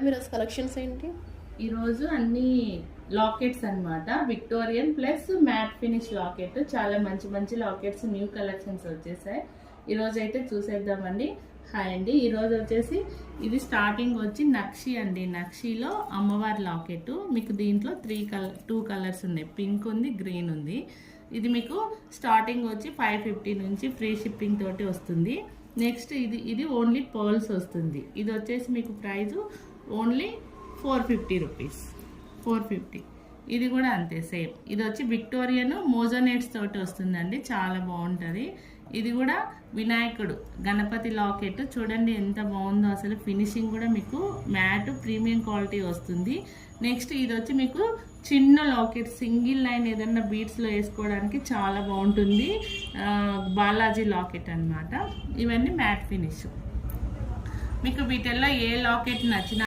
మీరు కలెక్షన్స్ ఏంటి ఈరోజు అన్ని లాకెట్స్ అన్నమాట. Victorian plus matte finish locket, చాలా మంచి మంచి లాకెట్స్ న్యూ కలెక్షన్స్ వచ్చేసాయి. ఈరోజు అయితే చూసేద్దామండి. హాయ్ అండి, ఈరోజు వచ్చేసి ఇది స్టార్టింగ్ వచ్చి నక్షి అండి. నక్షిలో అమ్మవారి లాకెట్. మీకు దీంట్లో 2 కలర్స్ ఉన్నాయి, పింక్ ఉంది, గ్రీన్ ఉంది. ఇది మీకు స్టార్టింగ్ వచ్చి 550 నుంచి ఫ్రీ షిప్పింగ్ తోటి వస్తుంది. నెక్స్ట్ ఇది ఓన్లీ పర్ల్స్ వస్తుంది. ఇది వచ్చేసి మీకు ప్రైజు ఓన్లీ 450 రూపీస్, 450. ఇది కూడా అంతే సేమ్. ఇది వచ్చి విక్టోరియన్ మోజోనేట్స్ తోటి వస్తుందండి, చాలా బాగుంటుంది. ఇది కూడా వినాయకుడు గణపతి లాకెట్, చూడండి ఎంత బాగుందో అసలు. ఫినిషింగ్ కూడా మీకు మ్యాట్ ప్రీమియం క్వాలిటీ వస్తుంది. నెక్స్ట్ ఇది వచ్చి మీకు చిన్న లాకెట్, సింగిల్ లైన్ ఏదన్నా బీడ్స్లో వేసుకోవడానికి చాలా బాగుంటుంది. బాలాజీ లాకెట్ అన్నమాట. ఇవన్నీ మ్యాట్ ఫినిష్. మీకు వీటిల్లో ఏ లాకెట్ నచ్చినా